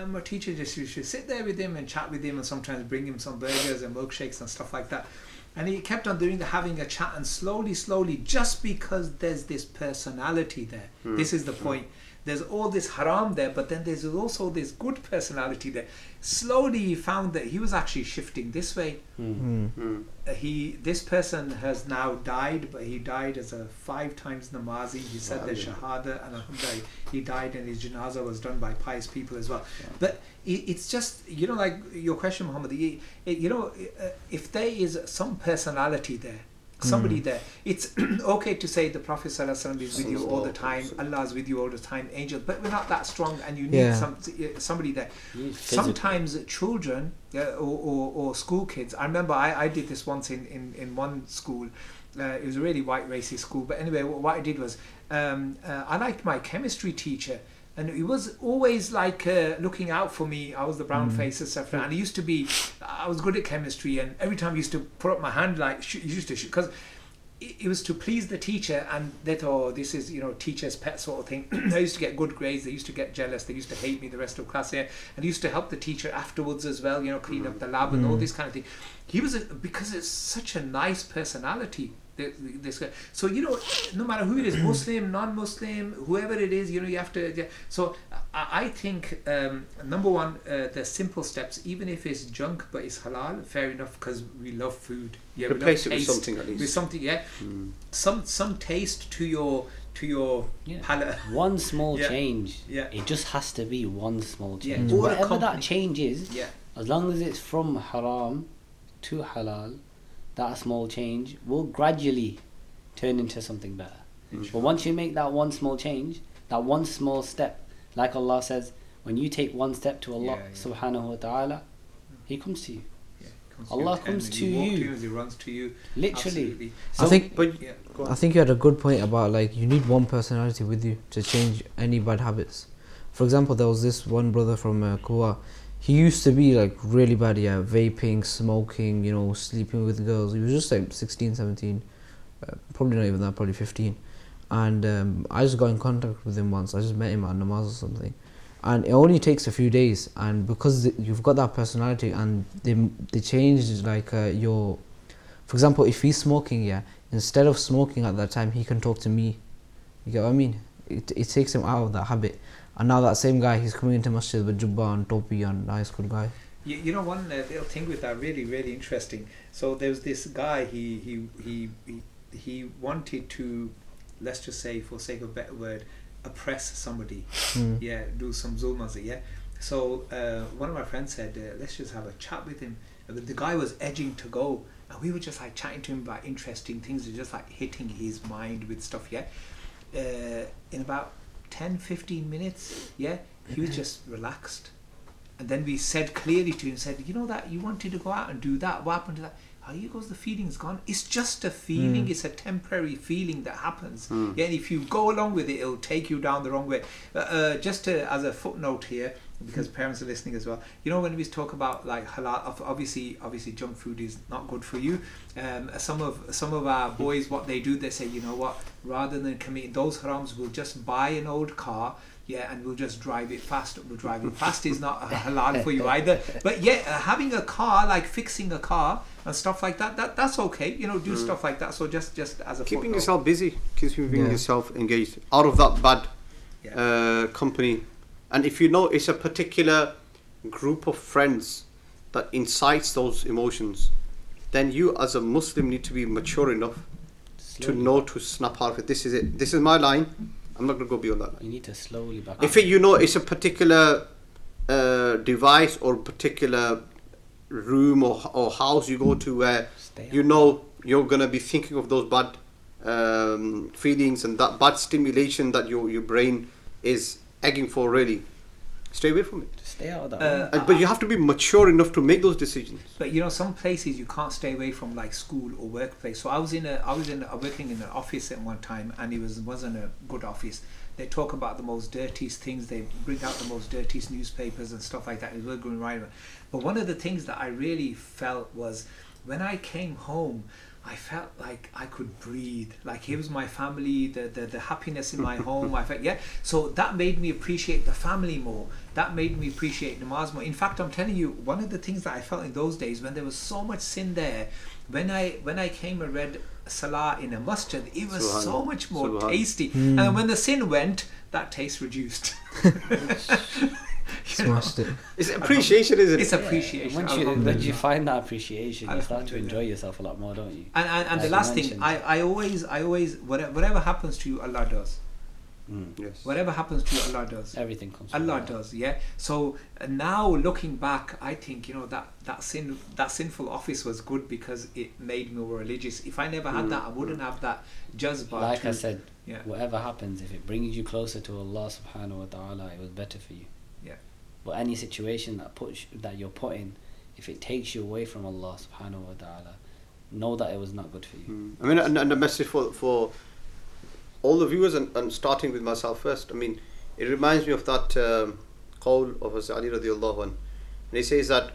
My teacher just used to sit there with him and chat with him and sometimes bring him some burgers and milkshakes and stuff like that. And he kept on having a chat, and slowly, just because there's this personality there, this is the point. There's all this haram there, but then there's also this good personality there. Slowly he found that he was actually shifting this way. This person has now died, but he died as a 5 times namazi. He said the shahada, and alhamdulillah, he died, and his janazah was done by pious people as well. But it's just, like your question, Muhammad, if there is some personality there, somebody there, it's okay to say the Prophet ﷺ is with you all the time, Allah is with you all the time, angels, but we're not that strong, and you need somebody there. Sometimes children or school kids, I remember I did this once in one school. It was a really white racist school, but anyway, what I did was I liked my chemistry teacher. And he was always like looking out for me. I was the brown face and stuff. And I was good at chemistry. And every time I used to put up my hand, because it was to please the teacher. And they thought, this is, teacher's pet sort of thing. I used to get good grades. They used to get jealous. They used to hate me the rest of class. And I used to help the teacher afterwards as well, clean up the lab and all this kind of thing. He was, because it's such a nice personality. This guy. So no matter who it is, Muslim, non-Muslim, whoever it is, you have to. So I think number one, the simple steps, even if it's junk but it's halal, fair enough, because we love food. Replace it with something at least. With something, some taste to your palate. One small change. It just has to be one small change. Or whatever that change is, as long as it's from haram to halal, that small change will gradually turn into something better. But once you make that one small change, that one small step, like Allah says, when you take one step to Allah subhanahu wa ta'ala, He comes to you. Allah comes to you. He runs to you. Literally. So, I think you had a good point about you need one personality with you to change any bad habits. For example, there was this one brother from Kuwait. He used to be really bad, vaping, smoking, sleeping with girls. He was just 16, 17, probably not even that, probably 15. And I just got in contact with him once. I just met him at namaz or something. And it only takes a few days. And because you've got that personality and they changed your... For example, if he's smoking, instead of smoking at that time, he can talk to me. You get what I mean? It takes him out of that habit. And now that same guy, he's coming into masjid with jubba and topi and nice good guy. One little thing with that, really, really interesting. So there was this guy, he wanted to, let's just say, for sake of a better word, oppress somebody. Do some zulmas, So one of my friends said, let's just have a chat with him. The guy was edging to go, and we were just chatting to him about interesting things, just hitting his mind with stuff, In about 10-15 minutes, he was just relaxed, And then we said clearly to him, said, you know that you wanted to go out and do that, what happened to that? How he goes, the feeling's gone. It's just a feeling. It's a temporary feeling that happens. Yeah, and if you go along with it, it'll take you down the wrong way. Just as a footnote here, because parents are listening as well. You know, when we talk about like halal, obviously junk food is not good for you. Some of our boys, what they do, they say, you know what, rather than committing those harams, we'll just buy an old car. Yeah, and we'll just drive it fast. Well, driving fast is not halal for you either. But yeah, having a car, like fixing a car and stuff like that's okay. You know, do stuff like that. So just as a keeping footnote. yourself busy, keeping yourself engaged, out of that bad company. And if you know it's a particular group of friends that incites those emotions, then you as a Muslim need to be mature enough to know to snap out of it. This is it. This is my line. I'm not going to go beyond that. You need to slowly back If you know it's a particular device or particular room or house you go to where you know you're going to be thinking of those bad feelings and that bad stimulation that your brain is egging for, really, stay away from it. Stay out of that. But you have to be mature enough to make those decisions. But you know, some places you can't stay away from, like school or workplace. So I was working in an office at one time, and it wasn't a good office. They talk about the most dirtiest things. They bring out the most dirtiest newspapers and stuff like that. It was going right. But one of the things that I really felt was when I came home, I felt like I could breathe. Like here was my family, the happiness in my home. I felt, so that made me appreciate the family more. That made me appreciate namaz more. In fact, I'm telling you, one of the things that I felt in those days when there was so much sin there, when I came and read Salah in a masjid, it was so much more tasty. And when the sin went, that taste reduced. Smashed it. It's appreciation, isn't it? It's appreciation. Once you find that appreciation, you start to enjoy yourself a lot more, don't you? And the last thing, I always whatever happens to you, Allah does. Yes. Whatever happens to you, Allah does. Everything comes from Allah does, yeah. So now looking back, I think, you know, that sinful office was good because it made me more religious. If I never had that, I wouldn't have that jazba. Like I said, whatever happens, if it brings you closer to Allah subhanahu wa ta'ala, it was better for you. Yeah. But any situation that you're put in, if it takes you away from Allah subhanahu wa ta'ala, know that it was not good for you. I mean, and a message for all the viewers, and starting with myself first. I mean, it reminds me of that qawl of Hazrat Ali radiallahu anhu. And he says that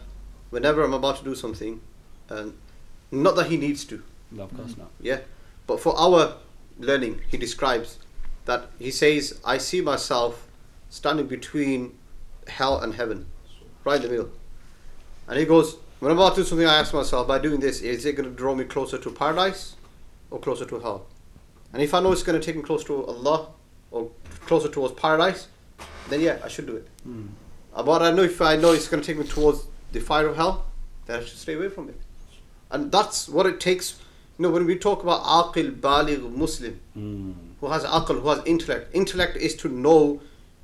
whenever I'm about to do something, and not that he needs to. No, of course not. Yeah. But for our learning, he describes that, he says, I see myself standing between hell and heaven, right in the middle. And he goes, when I'm about to do something, I ask myself, by doing this, is it going to draw me closer to paradise or closer to hell? And if I know it's going to take me close to Allah or closer towards paradise, then I should do it. But if I know it's going to take me towards the fire of hell, then I should stay away from it. And that's what it takes. You know, when we talk about aqil, baligh, Muslim, who has aql, who has intellect is to know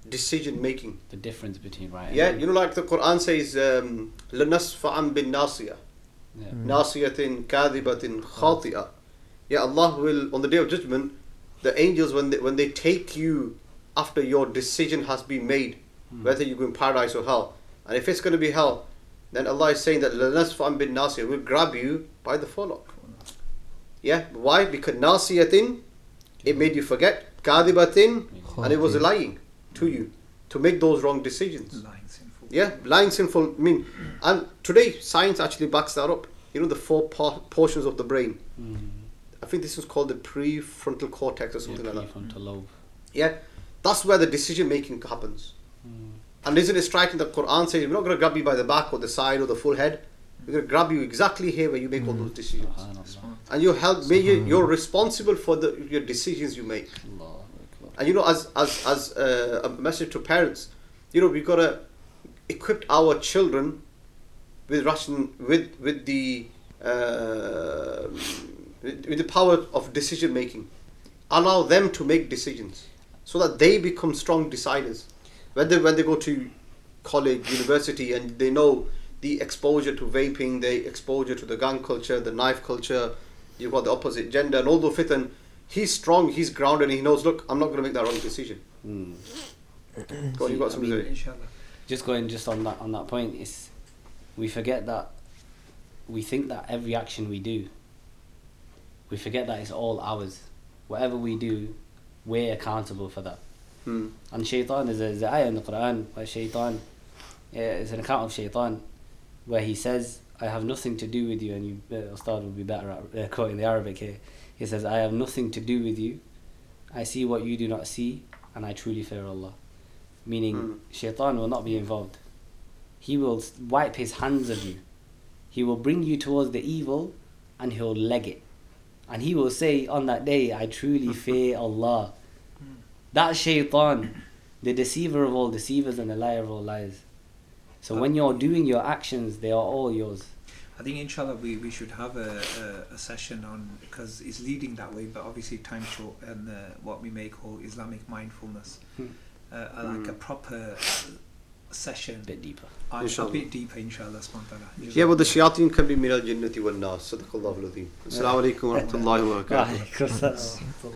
decision making. The difference between right and wrong. You know, like the Quran says, لَنَسْفَعًا بِالنَّاصِيَةِ نَاصِيَةٍ كَاذِبَةٍ خَاطِئَةٍ. Allah will, on the day of judgment, the angels, when they take you after your decision has been made, whether you go in paradise or hell, and if it's going to be hell, then Allah is saying that لَنَسْفَعًا بِالنَّاصِيَةِ will grab you by the forelock. Why? Because نَاصِيَةٍ, it made you forget, كَاذِبَةٍ, and it was lying to you to make those wrong decisions. Lying, sinful. I mean, and today science actually backs that up. You know, the 4 portions of the brain. I think this is called the prefrontal cortex or something like that. Prefrontal lobe. That's where the decision making happens. And isn't it striking that Quran says, we're not going to grab you by the back or the side or the full head. We're going to grab you exactly here where you make all those decisions. And you're responsible for your decisions you make. And you know, as a message to parents, you know, we've got to equip our children with the power of decision making. Allow them to make decisions so that they become strong deciders. When they go to college, university, and they know the exposure to vaping, the exposure to the gun culture, the knife culture, you've got the opposite gender and all the fitan. He's strong, he's grounded, and he knows, look, I'm not going to make that wrong decision. Go on, you've got something to say. Inshallah. just going just on that point, is we forget that we think that every action we do, we forget that it's all ours. Whatever we do, we're accountable for that. And shaitan is an ayah in the Quran where shaitan, it's an account of shaitan where he says, I have nothing to do with you, and Ustad will be better at quoting the Arabic here. He says, I have nothing to do with you, I see what you do not see, and I truly fear Allah. Meaning shaitan will not be involved. He will wipe his hands of you. He will bring you towards the evil and he'll leg it. And he will say on that day, I truly fear Allah. That shaitan, the deceiver of all deceivers and the liar of all liars. So when you're doing your actions, they are all yours. I think inshallah we should have a session on, because it's leading that way, but obviously time short, and what we may call Islamic mindfulness. Like a proper session. A bit deeper. A bit deeper, inshallah. Yeah, but the shayateen can be min al-jinnati wal nas. Sadaqallahu al-azim. Assalamu alaikum wa rahmatullahi wa barakatuh.